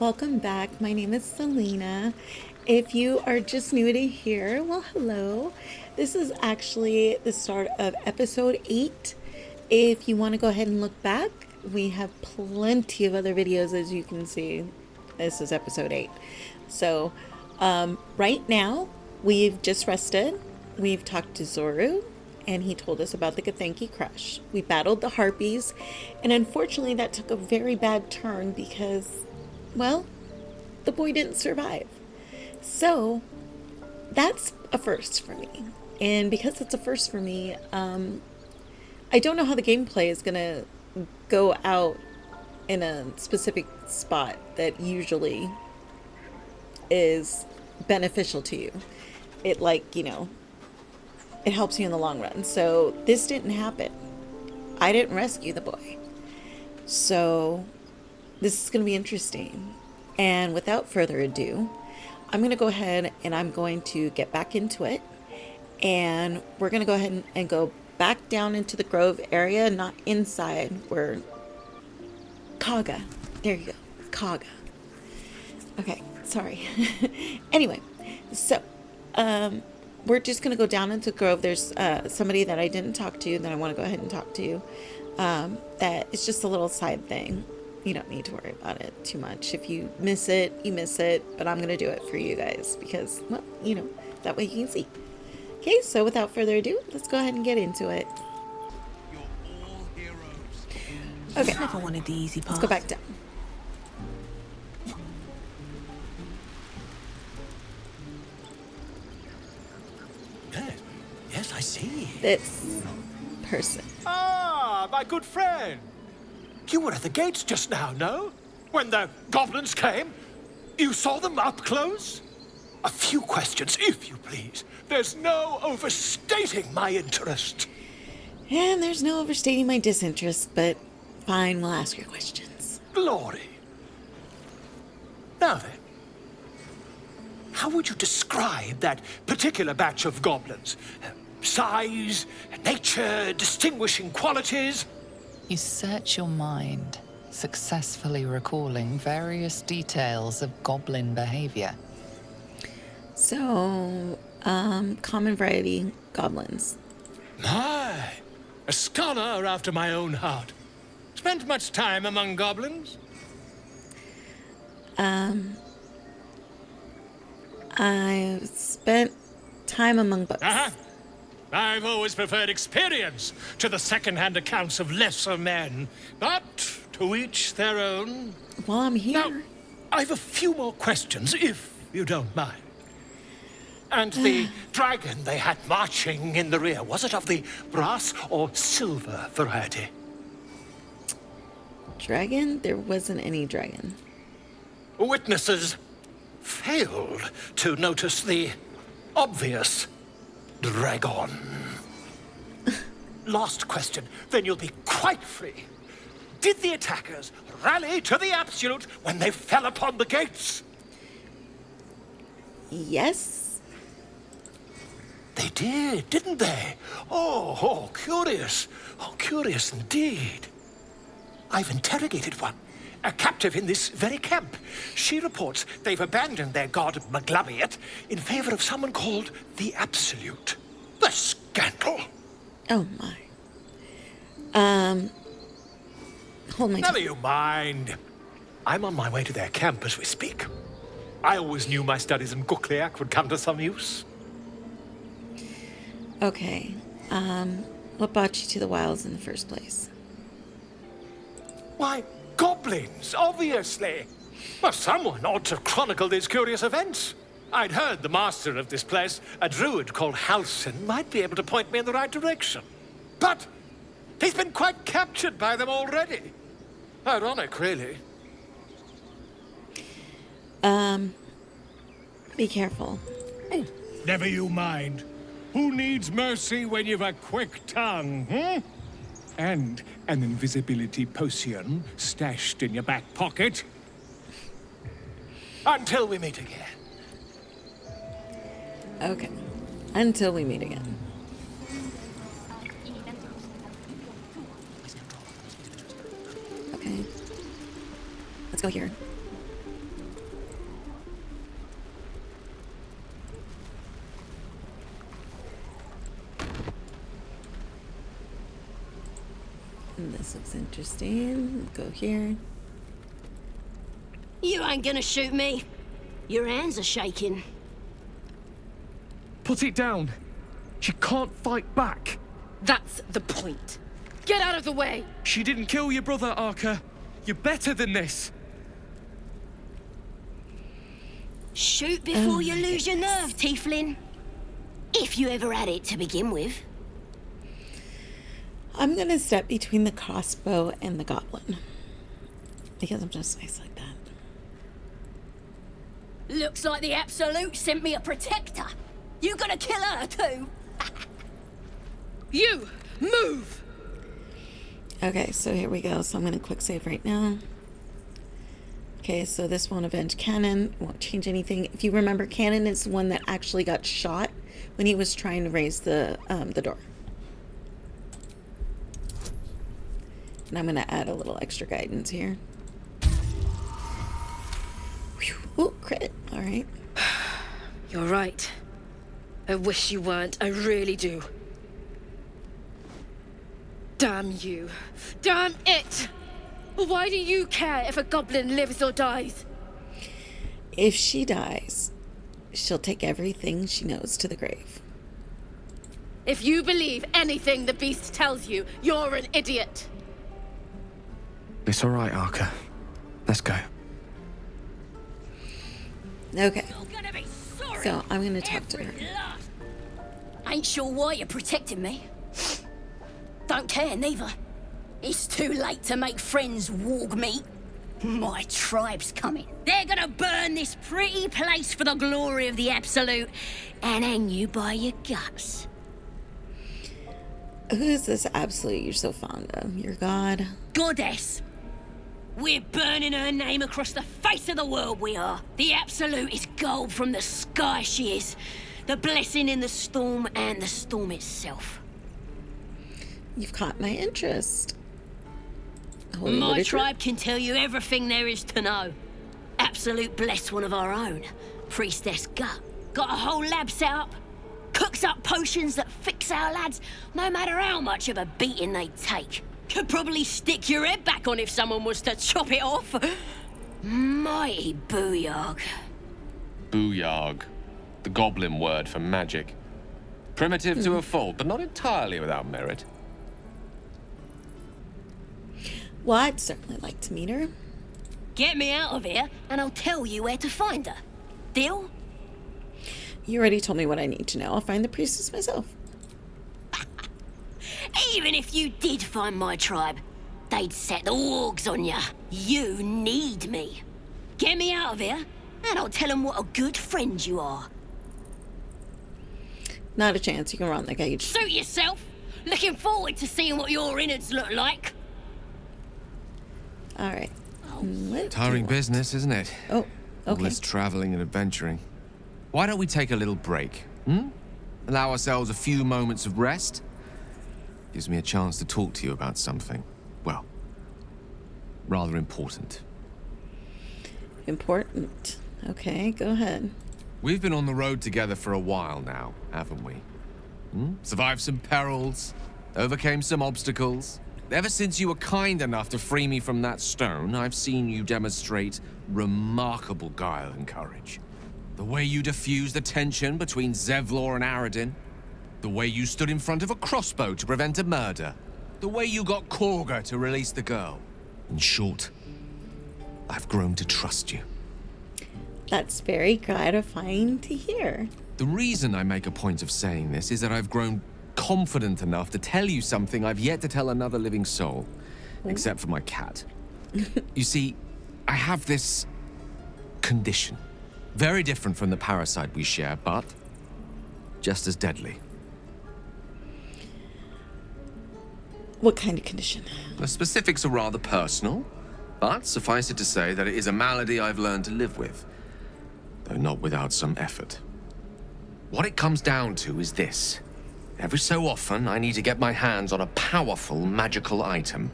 welcome back. My name is Selena. If you are just new to here, well, hello. This is actually the start of episode 8. If you want to go ahead and look back, we have plenty of other videos, as you can see. This is episode 8. So, right now, we've just rested. We've talked to Zoru, and he told us about the Githyanki crush. We battled the harpies, and unfortunately that took a very bad turn because, well, the boy didn't survive. So that's a first for me. And because it's a first for me, I don't know how the gameplay is going to go out in a specific spot that usually is beneficial to you. It it helps you in the long run. So this didn't happen. I didn't rescue the boy. So this is going to be interesting. And without further ado, I'm going to go ahead and I'm going to get back into it. And we're going to go ahead and go back down into the grove area, not inside. We're Kaga. There you go. Kaga. Okay, sorry. Anyway, so we're just going to go down into the grove. There's somebody that I didn't talk to that I want to go ahead and talk to. That is just a little side thing. You don't need to worry about it too much. If you miss it, you miss it. But I'm going to do it for you guys because, well, that way you can see. Okay, so without further ado, let's go ahead and get into it. You're all heroes. Okay, Never wanted the easy path. let's go back down. Yes, I see. This person. Ah, my good friend. You were at the gates just now, no? When the goblins came? You saw them up close? A few questions, if you please. There's no overstating my interest. And there's no overstating my disinterest, but fine, we'll ask your questions. Glory. Now then, how would you describe that particular batch of goblins? Size, nature, distinguishing qualities? You search your mind, successfully recalling various details of goblin behavior. So, common variety goblins. My, a scholar after my own heart. Spent much time among goblins? I've spent time among books. Uh-huh. I've always preferred experience to the second-hand accounts of lesser men. But to each their own. While I'm here. Now, I've a few more questions, if you don't mind. And the dragon they had marching in the rear, was it of the brass or silver variety? Dragon? There wasn't any dragon. Witnesses failed to notice the obvious dragon. Last question, then you'll be quite free. Did the attackers rally to the absolute when they fell upon the gates? Yes. They did, didn't they? Oh, curious. Oh, curious indeed. I've interrogated one, a captive in this very camp. She reports they've abandoned their god Maglabiet in favor of someone called the Absolute. The scandal! Oh my. Hold my Never tongue. you mind. I'm on my way to their camp as we speak. I always knew my studies in Gukliak would come to some use. Okay. What brought you to the wilds in the first place? Why, goblins, obviously. Well, someone ought to chronicle these curious events. I'd heard the master of this place, a druid called Halsin, might be able to point me in the right direction. But he's been quite captured by them already. Ironic, really. Be careful. Never you mind. Who needs mercy when you've a quick tongue, hmm? And an invisibility potion stashed in your back pocket? Until we meet again. Okay. Until we meet again. Okay. Let's go here. This looks interesting. Go here. You ain't gonna shoot me. Your hands are shaking. Put it down. She can't fight back. That's the point. Get out of the way! She didn't kill your brother, Arca. You're better than this. Shoot before you lose your nerve, Tiefling. If you ever had it to begin with. I'm gonna step between the crossbow and the goblin. Because I'm just nice like that. Looks like the Absolute sent me a protector. You gonna kill her too? You! Move! Okay, so here we go. So I'm gonna quick save right now. Okay, so this won't avenge Cannon. Won't change anything. If you remember, Cannon is the one that actually got shot when he was trying to raise the door. And I'm gonna add a little extra guidance here. Whew. Ooh, crit. All right. You're right. I wish you weren't. I really do. Damn you. Damn it! Why do you care if a goblin lives or dies? If she dies, she'll take everything she knows to the grave. If you believe anything the beast tells you, you're an idiot. It's all right, Arca. Let's go. Okay, You're gonna be sorry. so I'm gonna talk to her. Last. Ain't sure why you're protecting me. Don't care neither. It's too late to make friends, warg meat. My tribe's coming. They're gonna burn this pretty place for the glory of the Absolute and hang you by your guts. Who is this Absolute you're so fond of? Your god? Goddess. We're burning her name across the face of the world, we are. The Absolute is gold from the sky, she is. The blessing in the storm and the storm itself. You've caught my interest. Holy My literature? tribe can tell you everything there is to know. Absolute blessed one of our own. Priestess Gut. Got a whole lab set up. Cooks up potions that fix our lads, no matter how much of a beating they take. Could probably stick your head back on if someone was to chop it off. Mighty booyog. Booyog. The goblin word for magic. Primitive to a fault, but not entirely without merit. Well, I'd certainly like to meet her. Get me out of here, and I'll tell you where to find her. Deal? You already told me what I need to know. I'll find the priestess myself. Even if you did find my tribe, they'd set the wargs on you. You need me. Get me out of here, and I'll tell them what a good friend you are. Not a chance. You can run the cage. Suit yourself. Looking forward to seeing what your innards look like. All right. What do you Tiring want? business, isn't it? Oh, All okay. this traveling and adventuring. Why don't we take a little break? Allow ourselves a few moments of rest? Gives me a chance to talk to you about something, well, rather important. Important. Okay, go ahead. We've been on the road together for a while now, haven't we? Survived some perils, overcame some obstacles. Ever since you were kind enough to free me from that stone, I've seen you demonstrate remarkable guile and courage. The way you diffused the tension between Zevlor and Aradin. The way you stood in front of a crossbow to prevent a murder. The way you got Korga to release the girl. In short, I've grown to trust you. That's very gratifying to hear. The reason I make a point of saying this is that I've grown confident enough to tell you something I've yet to tell another living soul, except for my cat. You see, I have this condition. Very different from the parasite we share, but just as deadly. What kind of condition? The specifics are rather personal, but suffice it to say that it is a malady I've learned to live with, though not without some effort. What it comes down to is this. Every so often, I need to get my hands on a powerful magical item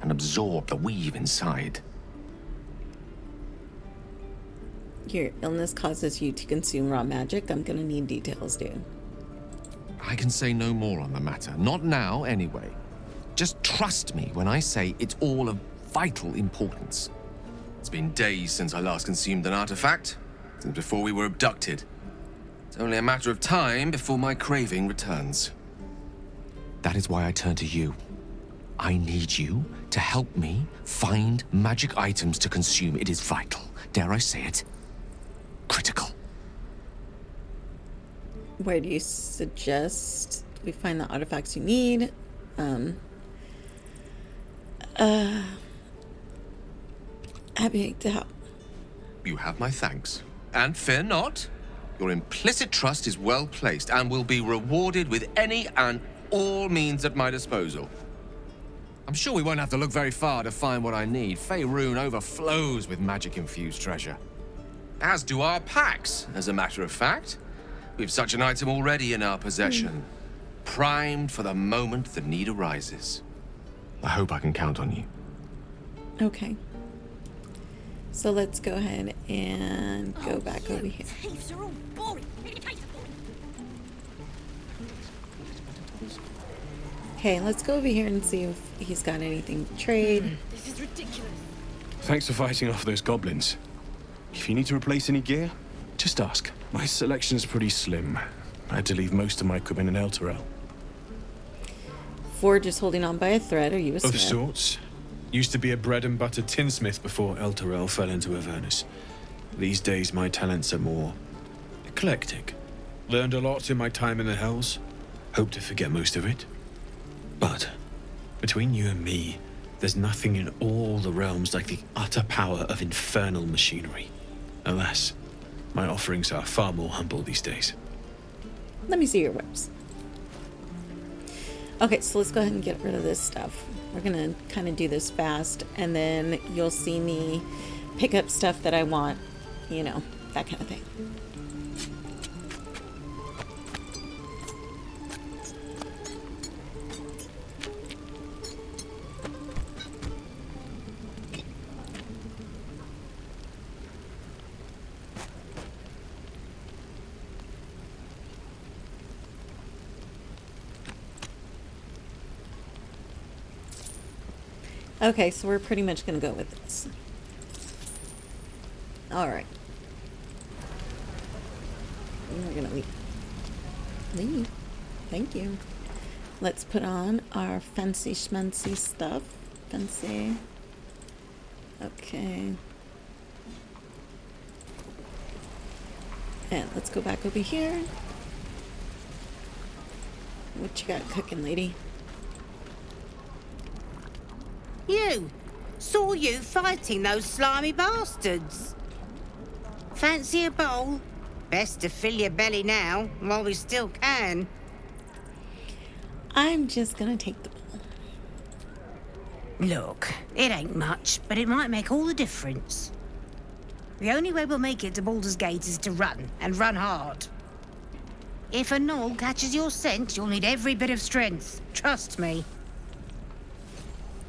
and absorb the weave inside. Your illness causes you to consume raw magic. I'm gonna need details, dude. I can say no more on the matter. Not now, anyway. Just trust me when I say it's all of vital importance. It's been days since I last consumed an artifact, since before we were abducted. It's only a matter of time before my craving returns. That is why I turn to you. I need you to help me find magic items to consume. It is vital. Dare I say it? Critical. Where do you suggest we find the artifacts you need? Happy to help. You have my thanks. And fear not. Your implicit trust is well placed and will be rewarded with any and all means at my disposal. I'm sure we won't have to look very far to find what I need. Faerun overflows with magic-infused treasure. As do our packs, as a matter of fact. We've such an item already in our possession. Primed for the moment the need arises. I hope I can count on you. Okay. So let's go ahead and go back over here. Thieves are all boring. Okay, let's go over here and see if he's got anything to trade. This is ridiculous. Thanks for fighting off those goblins. If you need to replace any gear, just ask. My selection's pretty slim. I had to leave most of my equipment in Elturel. Forge is holding on by a thread. Are you a smith? Of sorts. Used to be a bread and butter tinsmith before Elturel fell into Avernus. These days, my talents are more eclectic. Learned a lot in my time in the Hells. Hope to forget most of it. But between you and me, there's nothing in all the realms like the utter power of infernal machinery. Alas, my offerings are far more humble these days. Let me see your whips. Okay, so let's go ahead and get rid of this stuff. We're gonna kind of do this fast, and then you'll see me pick up stuff that I want, you know, that kind of thing. Okay, so we're pretty much going to go with this. All right. We're going to leave. Leave. Thank you. Let's put on our fancy schmancy stuff. Fancy. Okay. And let's go back over here. What you got cooking, lady? You! Saw you fighting those slimy bastards. Fancy a bowl? Best to fill your belly now, while we still can. I'm just gonna take the bowl. Look, it ain't much, but it might make all the difference. The only way we'll make it to Baldur's Gate is to run, and run hard. If a gnoll catches your scent, you'll need every bit of strength. Trust me.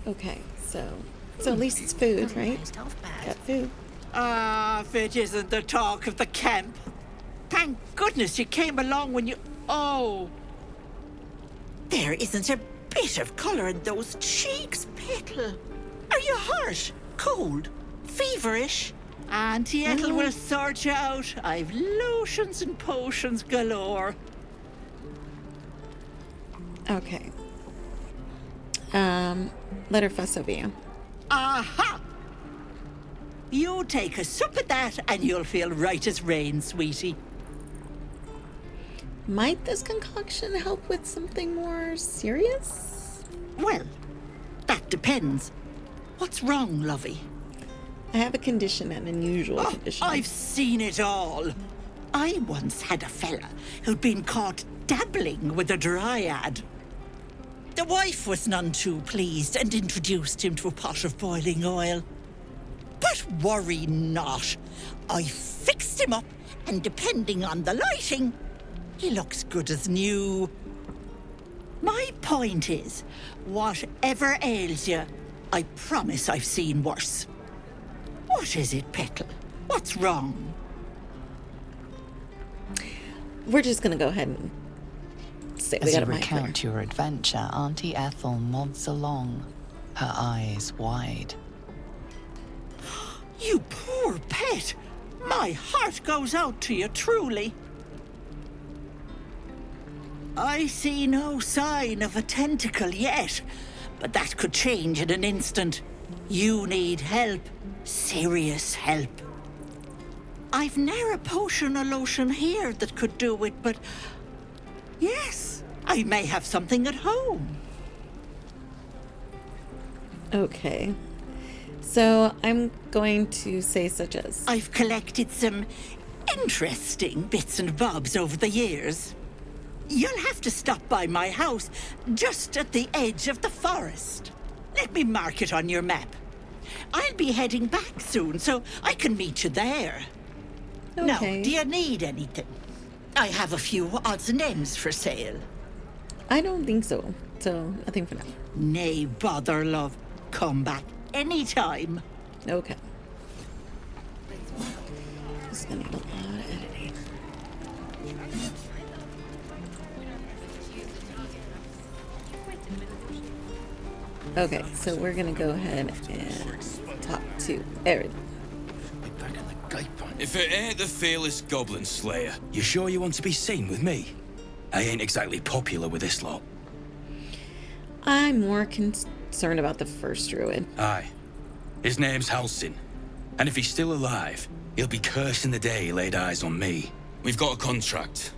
Okay, so at least it's food, right? Taste half bad. Got food. Ah, if it isn't the talk of the camp. Thank goodness you came along when you... Oh. There isn't a bit of colour in those cheeks, Petal. Are you hurt? Cold? Feverish? Auntie Ethel will sort you out. I've lotions and potions galore. Okay. Let her fuss over you. Aha! You take a sup at that and you'll feel right as rain, sweetie. Might this concoction help with something more serious? Well, that depends. What's wrong, lovey? I have a condition, an unusual condition. I've seen it all. I once had a fella who'd been caught dabbling with a dryad. The wife was none too pleased and introduced him to a pot of boiling oil. But worry not. I fixed him up, and depending on the lighting, he looks good as new. My point is, whatever ails you, I promise I've seen worse. What is it, Petal? What's wrong? We're just gonna go ahead and say. We As got you a mic there. recount your adventure, Auntie Ethel nods along, her eyes wide. You poor pet. My heart goes out to you, truly. I see no sign of a tentacle yet, but that could change in an instant. You need help. Serious help. I've ne'er a potion or lotion here that could do it, but... yes, I may have something at home. Okay. So I'm going to say such as... I've collected some interesting bits and bobs over the years. You'll have to stop by my house, just at the edge of the forest. Let me mark it on your map. I'll be heading back soon, so I can meet you there. Now, Okay. do you need anything? I have a few odds and ends for sale. I don't think so. So, nothing for now. Nay, bother, love. Come back anytime. Okay. This is gonna need a lot of editing. Okay, so we're gonna go ahead and talk to Aaron. If it ain't the fearless Goblin Slayer. You sure you want to be seen with me? I ain't exactly popular with this lot. I'm more concerned about the first druid. Aye. His name's Halsin. And if he's still alive, he'll be cursing the day he laid eyes on me. We've got a contract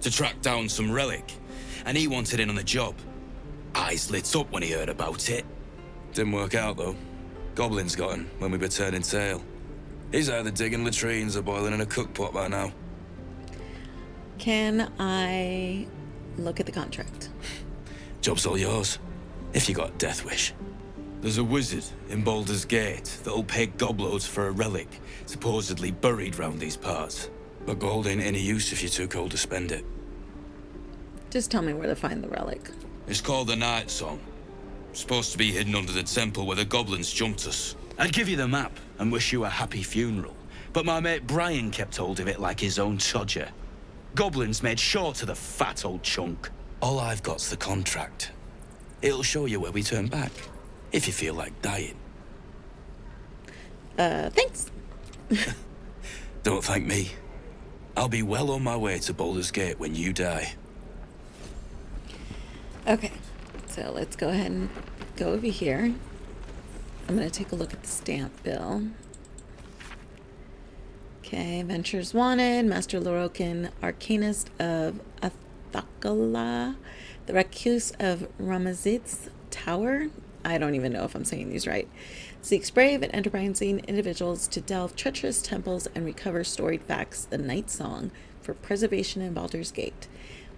to track down some relic, and he wanted in on the job. Eyes lit up when he heard about it. Didn't work out, though. Goblins got him when we were turning tail. He's either digging latrines or boiling in a cookpot by now. Can I look at the contract? Job's all yours, if you got Death Wish. There's a wizard in Baldur's Gate that'll pay gobloads for a relic supposedly buried round these parts. But gold ain't any use if you're too cold to spend it. Just tell me where to find the relic. It's called the Night Song. Supposed to be hidden under the temple where the goblins jumped us. I'd give you the map and wish you a happy funeral, but my mate Brian kept hold of it like his own Todger. Goblins made sure to the fat old chunk. All I've got's the contract. It'll show you where we turn back, if you feel like dying. Thanks. Don't thank me. I'll be well on my way to Baldur's Gate when you die. Okay, so let's go ahead and go over here. I'm going to take a look at the stamp bill. Okay, Ventures Wanted, Master Lorokin, Arcanist of Athakala, the Recluse of Ramazit's Tower. I don't even know if I'm saying these right. Seeks brave and enterprising individuals to delve treacherous temples and recover storied facts, the Night Song, for preservation in Baldur's Gate.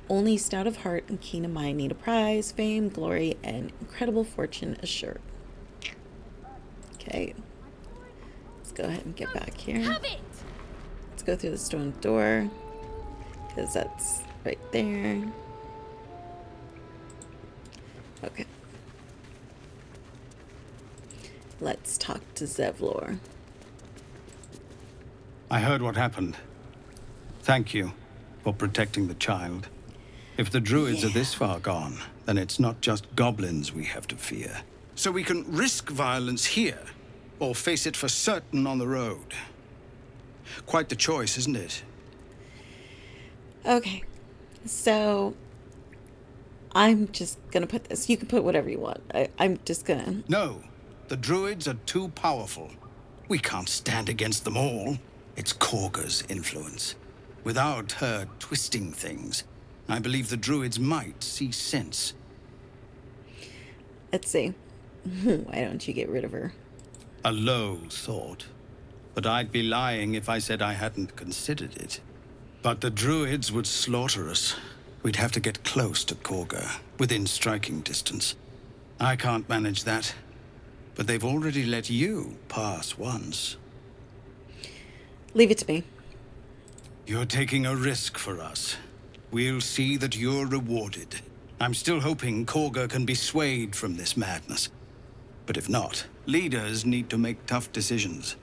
Only stout of heart and keen of mind need a prize, fame, glory, and incredible fortune assured. Okay. Let's go ahead and get back here. Let's go through the stone door, because that's right there. Okay. Let's talk to Zevlor. I heard what happened. Thank you for protecting the child. If the druids are this far gone, then it's not just goblins we have to fear. So we can risk violence here, or face it for certain on the road. Quite the choice, isn't it? Okay. So, I'm just gonna put this. You can put whatever you want. I'm just gonna... No. The druids are too powerful. We can't stand against them all. It's Korga's influence. Without her twisting things, I believe the druids might see sense. Let's see. Why don't you get rid of her? A low thought. But I'd be lying if I said I hadn't considered it. But the druids would slaughter us. We'd have to get close to Korga, within striking distance. I can't manage that. But they've already let you pass once. Leave it to me. You're taking a risk for us. We'll see that you're rewarded. I'm still hoping Korga can be swayed from this madness. But if not, leaders need to make tough decisions.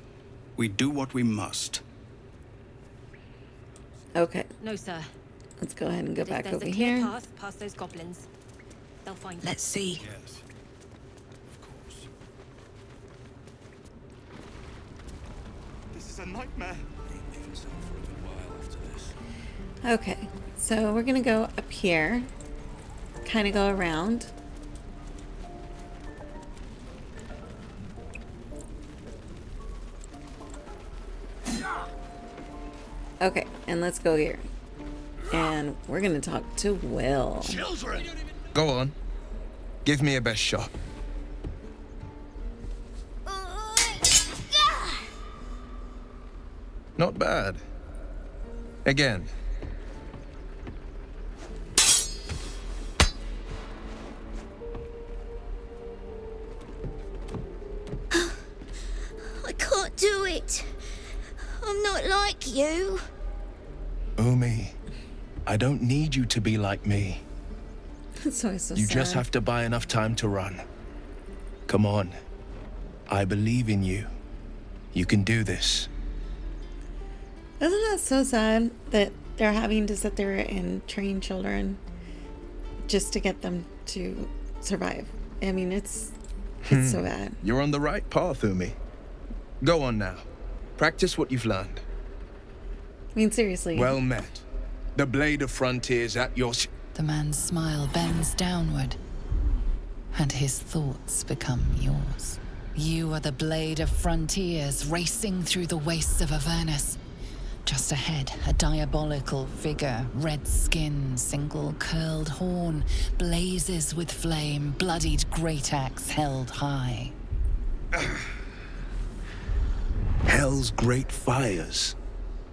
We do what we must. Okay. No, sir. Let's go ahead and go But if back there's over a clear here. path past those goblins, they'll find you. Let's see. Yes, of course. This is a nightmare. Ain't leaving some for a good while after this. Okay, so we're gonna go up here, kind of go around. Okay, and let's go here. And we're gonna talk to Will. Children! Go on. Give me a best shot. Not bad. Again. I can't do it. I'm not like you. Umi, I don't need you to be like me. It's always so You sad. just have to buy enough time to run. Come on. I believe in you. You can do this. Isn't that so sad that they're having to sit there and train children just to get them to survive? I mean, it's so bad. You're on the right path, Umi. Go on now. Practice what you've learned. I mean, seriously. Well met. The blade of frontiers at your... The man's smile bends downward, and his thoughts become yours. You are the blade of frontiers racing through the wastes of Avernus. Just ahead, a diabolical figure, red skin, single curled horn, blazes with flame, bloodied great axe held high. Hell's great fires.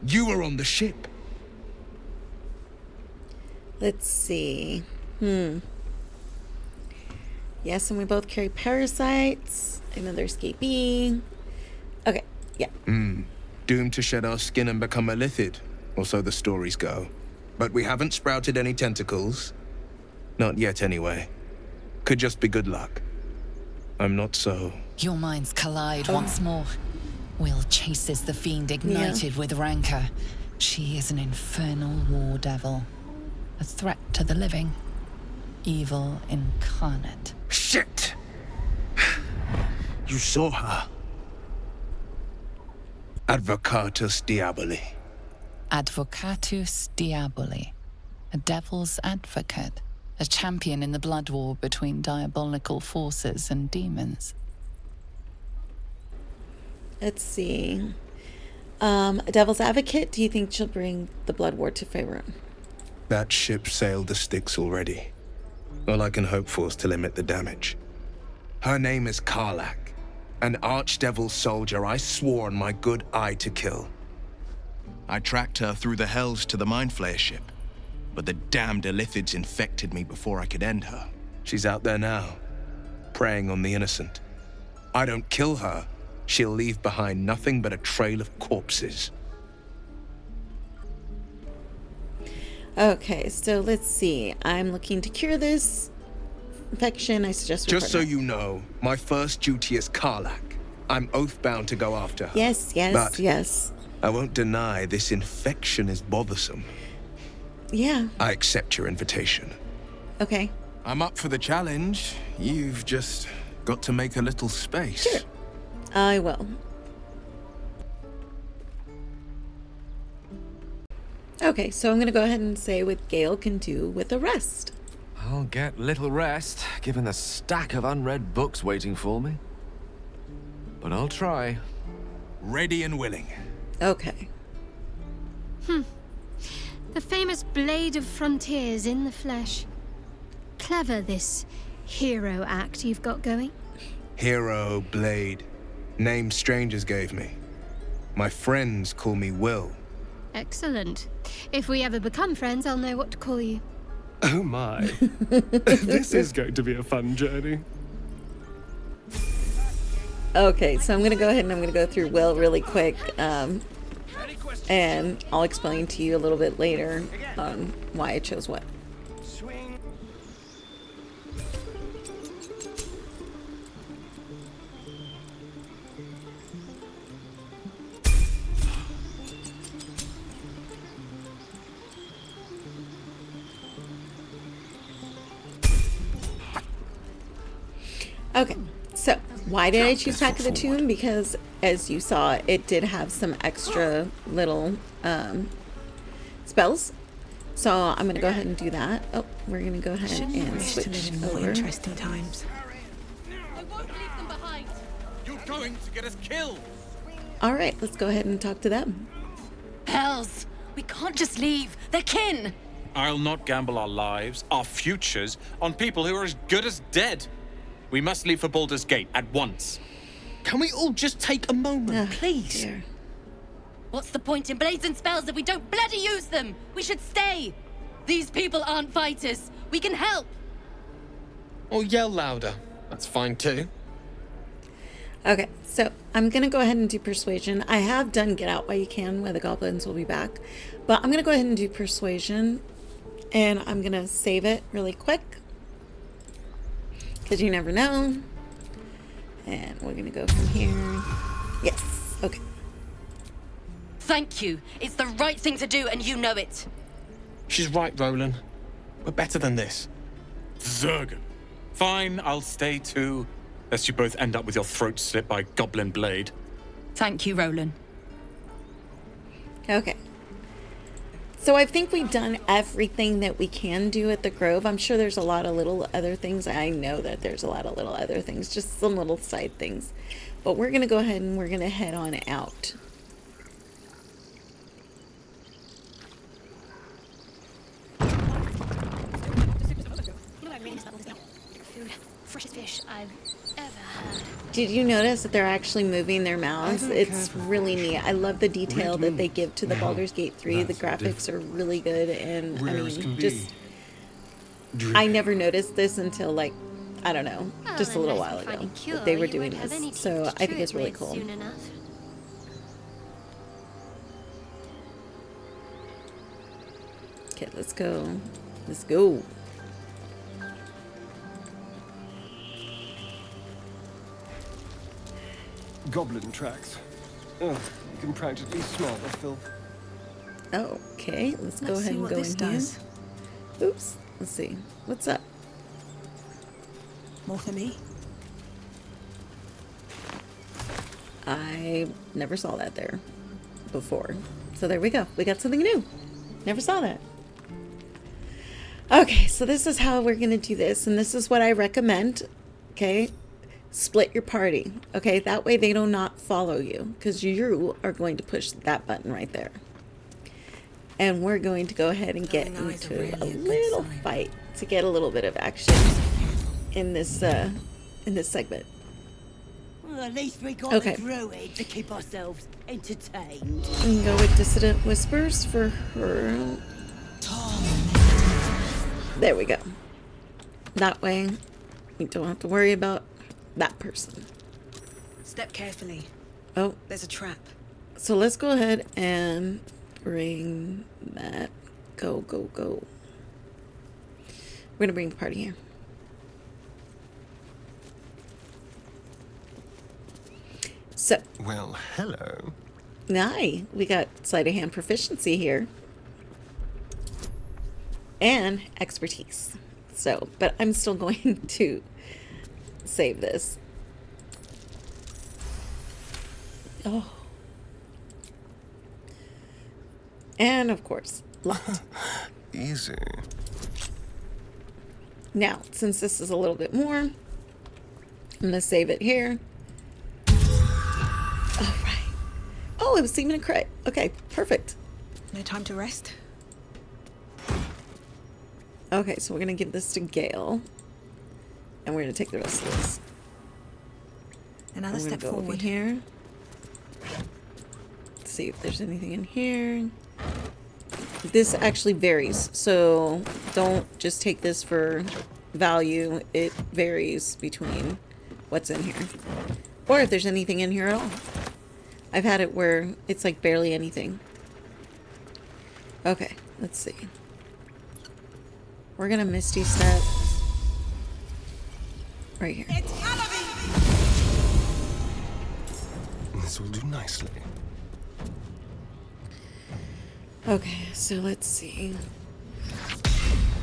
You were on the ship. Let's see. Yes, and we both carry parasites. Another escapee. Okay, yeah. Doomed to shed our skin and become a lithid, or so the stories go. But we haven't sprouted any tentacles. Not yet, anyway. Could just be good luck. I'm not so... Your minds collide once more. Will chases the fiend ignited with rancor. She is an infernal war devil. A threat to the living. Evil incarnate. Shit! You saw her. Advocatus Diaboli. Advocatus Diaboli. A devil's advocate. A champion in the blood war between diabolical forces and demons. Let's see. A devil's advocate, do you think she'll bring the blood war to Faerun? That ship sailed the Styx already. All I can hope for is to limit the damage. Her name is Karlach, an archdevil soldier I swore on my good eye to kill. I tracked her through the hells to the Mind Flayer ship, but the damned Illithids infected me before I could end her. She's out there now, preying on the innocent. I don't kill her, she'll leave behind nothing but a trail of corpses. Okay, so let's see. I'm looking to cure this infection. I suggest we Just so partner. you know, my first duty is Karlach. I'm oath-bound to go after her. Yes, But yes. I won't deny this infection is bothersome. Yeah, I accept your invitation. okay. I'm up for the challenge. You've just got to make a little space. Sure. I will. Okay, so I'm going to go ahead and say what Gale can do with a rest. I'll get little rest, given the stack of unread books waiting for me. But I'll try. Ready and willing. Okay. The famous Blade of Frontiers in the flesh. Clever, this hero act you've got going. Hero, Blade. Name strangers gave me. My friends call me Will. Excellent. If we ever become friends, I'll know what to call you. Oh my. This is going to be a fun journey. Okay, so I'm going to go ahead and I'm going to go through Will really quick. And I'll explain to you a little bit later on why I chose what. Okay, so why did I choose Hack of the Tomb? Because as you saw, it did have some extra little spells. So I'm going to go ahead and do that. Oh, we're going to go ahead and switch over. Interesting times. You're going to get us killed. All right, let's go ahead and talk to them. Hells, we can't just leave. They're kin. I'll not gamble our lives, our futures, on people who are as good as dead. We must leave for Baldur's Gate at once. Can we all just take a moment, please? Dear. What's the point in blazing spells if we don't bloody use them? We should stay. These people aren't fighters. We can help. Or yell louder. That's fine too. Okay, so I'm going to go ahead and do Persuasion. I have done Get Out While You Can, where the goblins will be back. But I'm going to go ahead and do Persuasion. And I'm going to save it really quick. Because you never know. And we're going to go from here. Yes, okay. Thank you. It's the right thing to do, and you know it. She's right, Roland. We're better than this. Zerg. Fine, I'll stay too. Lest you both end up with your throats slit by Goblin Blade. Thank you, Roland. Okay. So I think we've done everything that we can do at the Grove. I'm sure there's a lot of little other things. I know that there's a lot of little other things, just some little side things. But we're going to go ahead and we're going to head on out. Freshest fish I've ever had. Did you notice that they're actually moving their mouths? It's really neat. I love the detail that they give to the Baldur's Gate 3. The graphics are really good, and I mean, just I never noticed this until, like, I don't know, just a little while ago that they were doing this. So I think it's really cool. Okay, let's go. Let's go. Goblin tracks. Ugh, you can practically smell the filth. Okay, let's go ahead and go in here. Oops, let's see. What's up? More for me? I never saw that there before. So there we go. We got something new. Never saw that. Okay, so this is how we're going to do this. And this is what I recommend. Okay. Split your party. Okay. That way they do not follow you. Because you are going to push that button right there. And we're going to go ahead and get into a little fight to get a little bit of action in this segment. Well, at least we got Okay. the druid to keep ourselves entertained. We can go with Dissident Whispers for her. There we go. That way, we don't have to worry about that person. Step carefully. Oh. There's a trap. So let's go ahead and bring that. Go, go, go. We're going to bring the party here. So. Well, hello. Hi. We got sleight of hand proficiency here. And expertise. So, but I'm still going to save this. Oh. And of course, locked. Easy. Now, since this is a little bit more, I'm going to save it here. All right. Oh, it was even a crit. Okay, perfect. No time to rest? Okay, so we're going to give this to Gale. And we're going to take the rest of this. Another step go forward. Over here. Let's see if there's anything in here. This actually varies, so don't just take this for value. It varies between what's in here. Or if there's anything in here at all. I've had it where it's like barely anything. Okay, let's see. We're gonna Misty Step right here. This will do nicely. Okay, so let's see.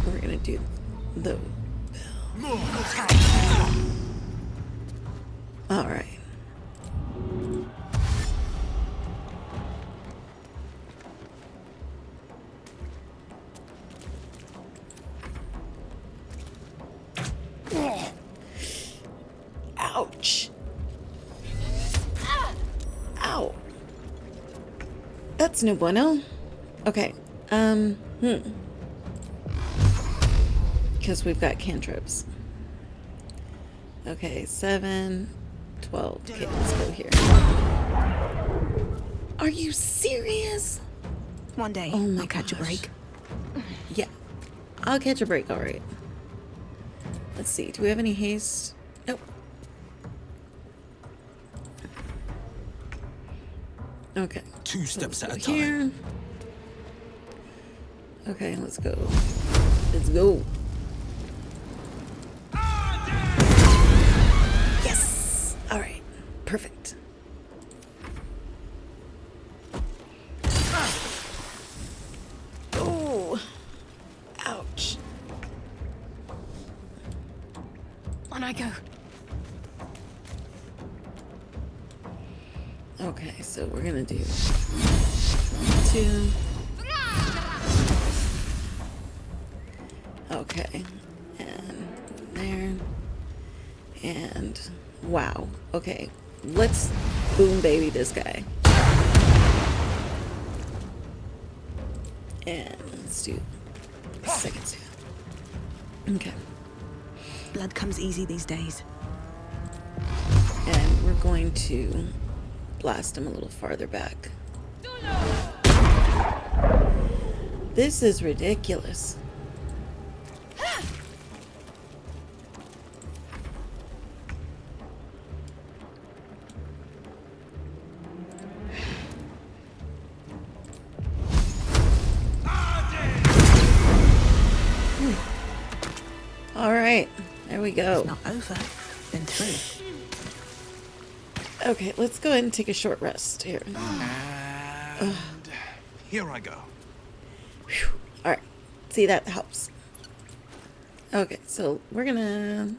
We're gonna do the All right. Ouch. Ow. That's no bueno. Okay. Because we've got cantrips. Okay, 7, 12. Okay, let's go here. Are you serious? One day, Oh my I'll catch a gosh. break. Yeah, I'll catch a break, all right. Let's see, do we have any haste? Nope. Okay. 2 steps at a Here. time. Okay, let's go. Let's go. Yes! All right, perfect. Oh, ouch. On I go. Okay, so we're gonna do 2. Okay, and there, and wow. Okay, let's boom baby this guy. And let's do second stab. Okay. Blood comes easy these days. And we're going to blast him a little farther back. This is ridiculous. All right, there we go. It's not over, then through. Okay, let's go ahead and take a short rest here. And here I go. All right, see, that helps. Okay, so we're gonna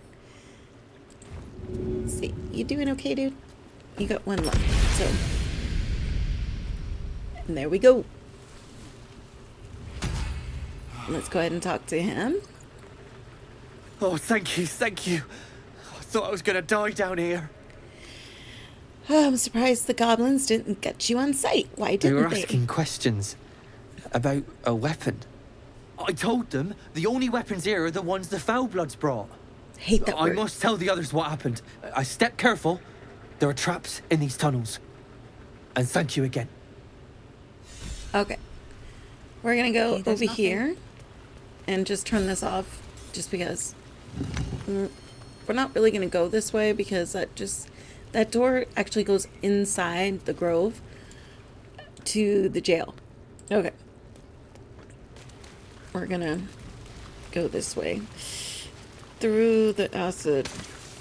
see. You doing okay, dude? You got 1 left, so. And there we go. Let's go ahead and talk to him. Oh, thank you, thank you. I thought I was gonna die down here. Oh, I'm surprised the goblins didn't get you on sight. Why They didn't were they? asking questions about a weapon. I told them the only weapons here are the ones the Foulbloods brought. Hate that I word. must tell the others what happened. I stepped careful. There are traps in these tunnels. And thank you again. Okay. We're gonna go there's over nothing. here and just turn this off just because we're not really gonna go this way because that door actually goes inside the grove to the jail. Okay. We're gonna go this way through the acid.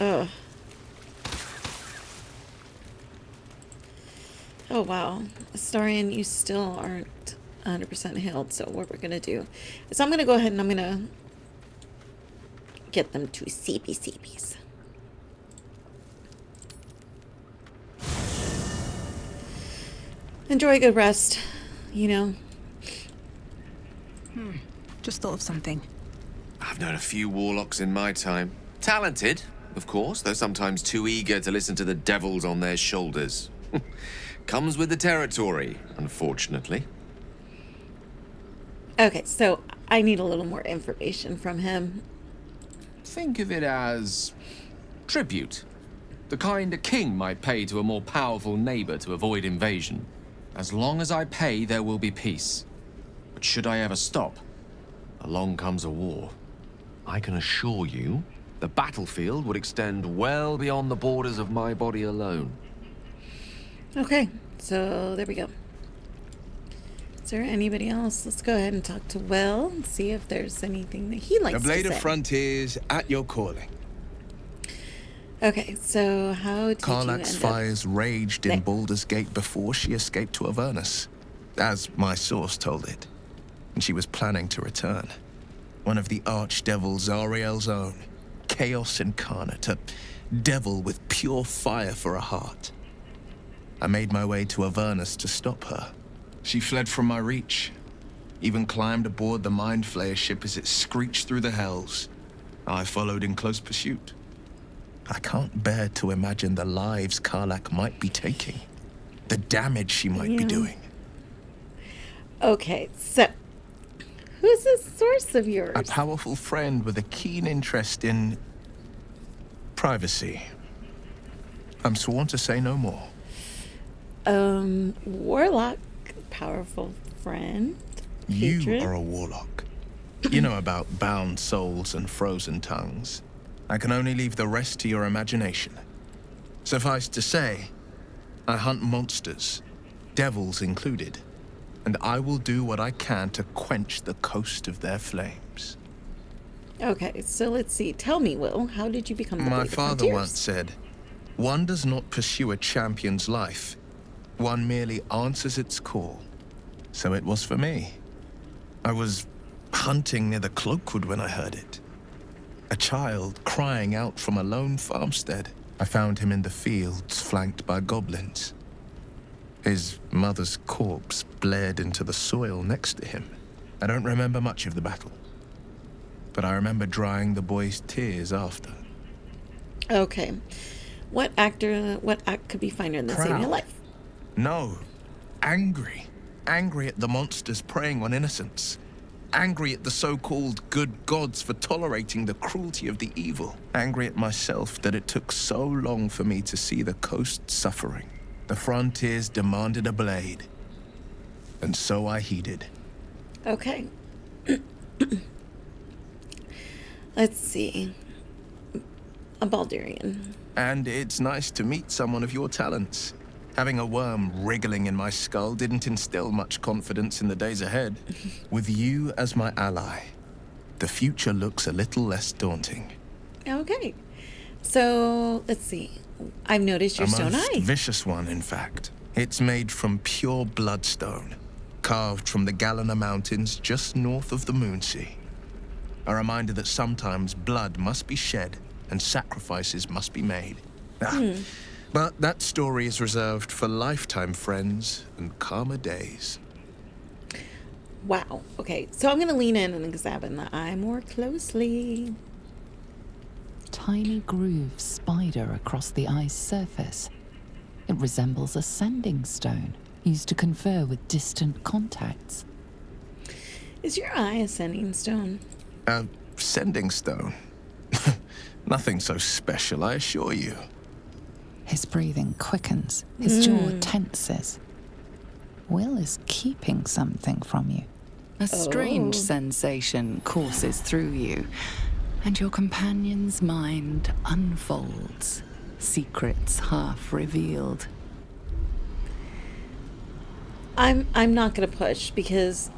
Ugh. Oh wow, Astarian, you still aren't 100% healed. So what we're gonna do is I'm gonna go ahead and I'm gonna get them to CPs. Enjoy a good rest, you know. Just thought of something. I've known a few warlocks in my time. Talented, of course, though sometimes too eager to listen to the devils on their shoulders. Comes with the territory, unfortunately. Okay, so I need a little more information from him. Think of it as tribute. The kind a king might pay to a more powerful neighbor to avoid invasion. As long as I pay, there will be peace. But should I ever stop, along comes a war. I can assure you, the battlefield would extend well beyond the borders of my body alone. Okay, so there we go. Is there anybody else? Let's go ahead and talk to Will and see if there's anything that he likes The Blade to of say. Frontiers at your calling. Okay, so how did you Karlach's end fires raged in There. Baldur's Gate before she escaped to Avernus, as my source told it. And she was planning to return. One of the archdevil Zariel's own chaos incarnate, a devil with pure fire for a heart. I made my way to Avernus to stop her. She fled from my reach, even climbed aboard the Mind Flayer ship as it screeched through the hells. I followed in close pursuit. I can't bear to imagine the lives Karlach might be taking, the damage she might be doing. Okay, so who's the source of yours? A powerful friend with a keen interest in privacy. I'm sworn to say no more. Warlock, powerful friend. You Patron. are a warlock. You know about bound souls and frozen tongues. I can only leave the rest to your imagination. Suffice to say, I hunt monsters, devils included, and I will do what I can to quench the coast of their flames. Okay, so let's see. Tell me, Will, how did you become the My Blade of father Frontiers? once said, one does not pursue a champion's life. One merely answers its call. So it was for me. I was hunting near the Cloakwood when I heard it. A child crying out from a lone farmstead. I found him in the fields, flanked by goblins. His mother's corpse blared into the soil next to him. I don't remember much of the battle, but I remember drying the boy's tears after. Okay. What act could be finer than saving your Proud. life? No. Angry. Angry at the monsters preying on innocents. Angry at the so-called good gods for tolerating the cruelty of the evil. Angry at myself that it took so long for me to see the coast suffering. The frontiers demanded a blade. And so I heeded. Okay. Let's see. A Baldurian. And it's nice to meet someone of your talents. Having a worm wriggling in my skull didn't instill much confidence in the days ahead. With you as my ally, the future looks a little less daunting. Okay. So, let's see. I've noticed your A stone most eye. vicious one, in fact. It's made from pure bloodstone, carved from the Galena Mountains just north of the Moonsea. A reminder that sometimes blood must be shed and sacrifices must be made. But that story is reserved for lifetime friends and calmer days. Wow. Okay. So I'm going to lean in and examine the eye more closely. Tiny grooves spider across the eye's surface. It resembles a sending stone used to confer with distant contacts. Is your eye a sending stone? A sending stone? Nothing so special, I assure you. His breathing quickens, his jaw tenses. Will is keeping something from you. A strange sensation courses through you, and your companion's mind unfolds, secrets half revealed. I'm not going to push because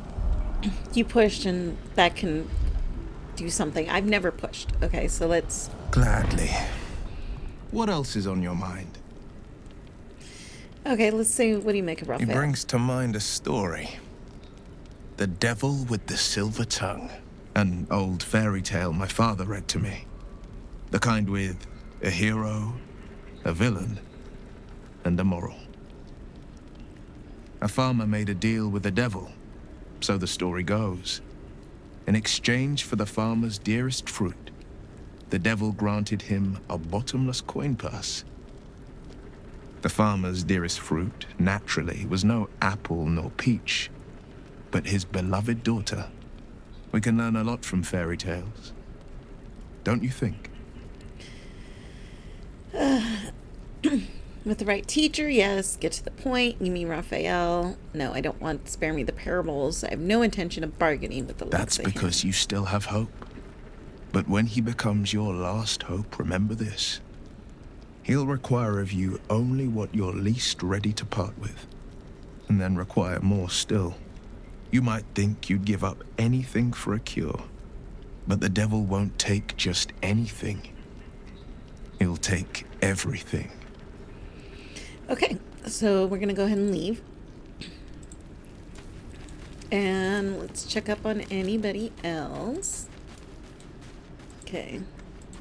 you pushed and that can do something. I've never pushed. Okay, so let's... Gladly. What else is on your mind? Okay, let's see. What do you make of He Raphael? brings to mind a story. The Devil with the Silver Tongue. An old fairy tale my father read to me. The kind with a hero, a villain, and a moral. A farmer made a deal with the devil, so the story goes. In exchange for the farmer's dearest fruit, the devil granted him a bottomless coin purse. The farmer's dearest fruit, naturally, was no apple nor peach, but his beloved daughter. We can learn a lot from fairy tales. Don't you think? With the right teacher, yes. Get to the point. You mean Raphael? No, I don't want spare me the parables. I have no intention of bargaining with the likes That's of him. because you still have hope. But when he becomes your last hope, remember this. He'll require of you only what you're least ready to part with, and then require more still. You might think you'd give up anything for a cure, but the devil won't take just anything. He'll take everything. Okay, so we're going to go ahead and leave. And let's check up on anybody else. Okay.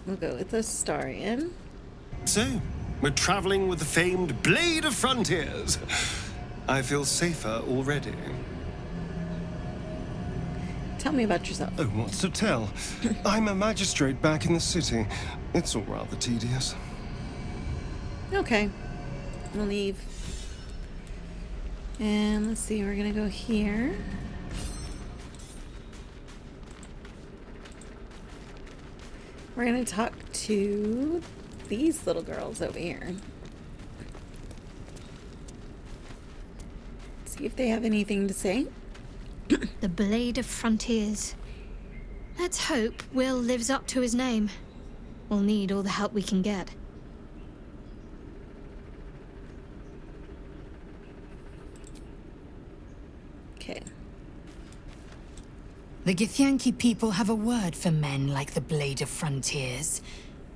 We'll go with Astarion. So, we're traveling with the famed Blade of Frontiers. I feel safer already. Tell me about yourself. Oh, what's to tell? I'm a magistrate back in the city. It's all rather tedious. Okay. We'll leave. And let's see, we're gonna go here. We're gonna talk to these little girls over here. See if they have anything to say. The Blade of Frontiers. Let's hope Will lives up to his name. We'll need all the help we can get. Okay. The Githyanki people have a word for men like the Blade of Frontiers.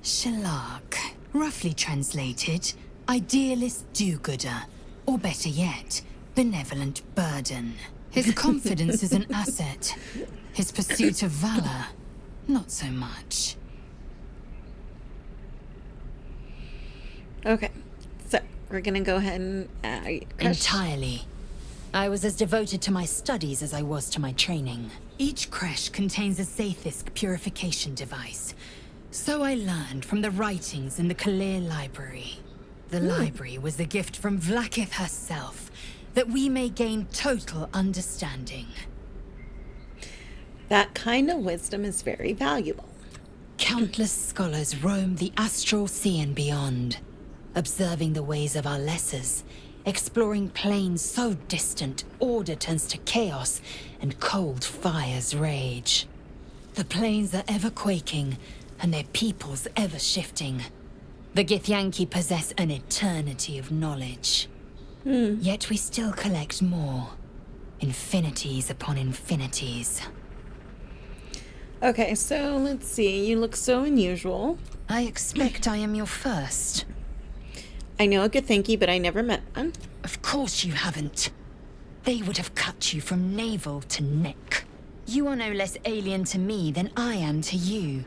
Shalak. Roughly translated, idealist do-gooder. Or better yet, benevolent burden. His confidence is an asset. His pursuit of valor, not so much. Okay. So, we're gonna go ahead and... Entirely. I was as devoted to my studies as I was to my training. Each creche contains a Sathisk purification device. So I learned from the writings in the Kalir Library. The library was a gift from Vlakith herself, that we may gain total understanding. That kind of wisdom is very valuable. Countless scholars roam the astral sea and beyond, observing the ways of our lessers, exploring planes so distant order turns to chaos and cold fires rage. The planes are ever quaking, and their peoples ever shifting. The Githyanki possess an eternity of knowledge. Yet we still collect more. Infinities upon infinities. Okay, so let's see. You look so unusual. I expect I am your first. I know a Githyanki, but I never met one. Of course you haven't. They would have cut you from navel to neck. You are no less alien to me than I am to you.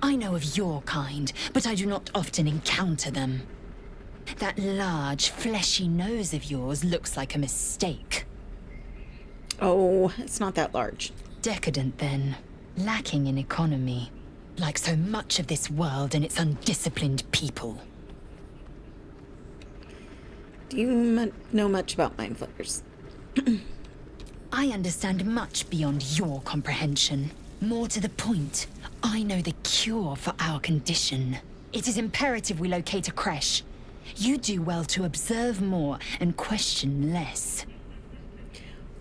I know of your kind, but I do not often encounter them. That large, fleshy nose of yours looks like a mistake. Oh, it's not that large. Decadent, then. Lacking in economy. Like so much of this world and its undisciplined people. Do you know much about mind flayers? I understand much beyond your comprehension. More to the point, I know the cure for our condition. It is imperative we locate a creche. You do well to observe more and question less.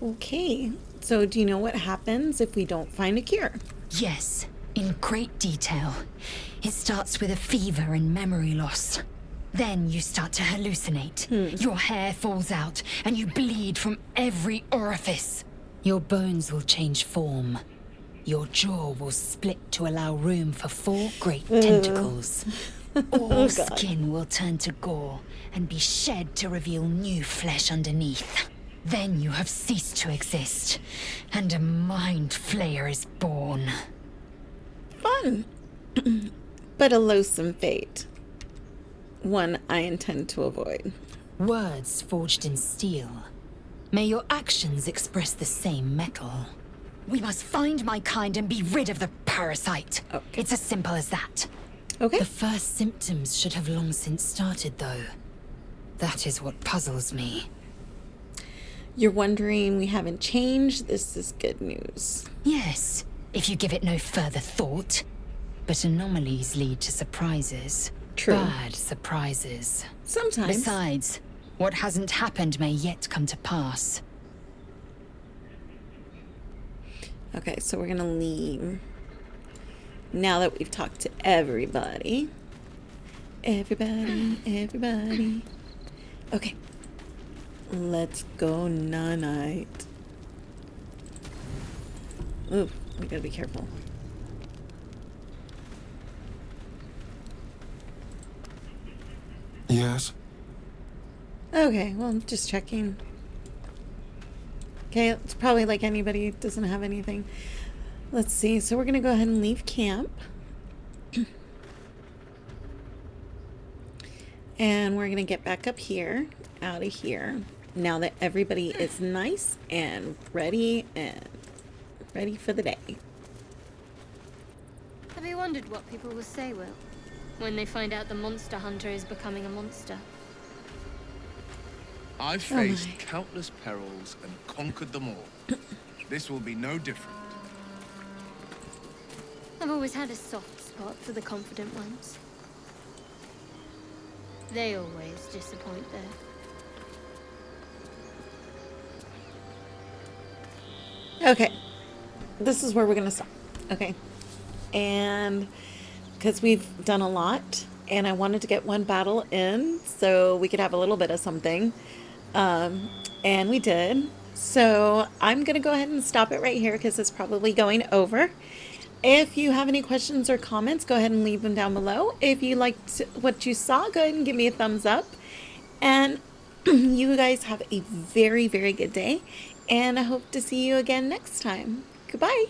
Okay, so do you know what happens if we don't find a cure? Yes, in great detail. It starts with a fever and memory loss. Then you start to hallucinate. Your hair falls out and you bleed from every orifice. Your bones will change form. Your jaw will split to allow room for 4 great tentacles. All skin will turn to gore and be shed to reveal new flesh underneath. Then you have ceased to exist, and a mind flayer is born. Fun, but a loathsome fate. One I intend to avoid. Words forged in steel. May your actions express the same metal. We must find my kind and be rid of the parasite. Okay. It's as simple as that. Okay. The first symptoms should have long since started, though. That is what puzzles me. You're wondering we haven't changed? This is good news. Yes, if you give it no further thought. But anomalies lead to surprises. True. Bad surprises. Sometimes. Besides, what hasn't happened may yet come to pass. Okay, so we're gonna leave. Now that we've talked to everybody. Everybody. Okay. Let's go nanite. Ooh, we gotta be careful. Yes? Okay, well, just checking. Okay, it's probably like anybody doesn't have anything. Let's see, so we're gonna go ahead and leave camp. And we're going to get back up here, out of here. Now that everybody is nice and ready for the day. Have you wondered what people will say, Will, when they find out the monster hunter is becoming a monster? I've faced countless perils and conquered them all. This will be no different. I've always had a soft spot for the confident ones. They always disappoint, though. Okay. This is where we're going to stop. Okay. And because we've done a lot, and I wanted to get one battle in so we could have a little bit of something. And we did. So I'm going to go ahead and stop it right here because it's probably going over. If you have any questions or comments, go ahead and leave them down below. If you liked what you saw, go ahead and give me a thumbs up. And you guys have a very, very good day. And I hope to see you again next time. Goodbye.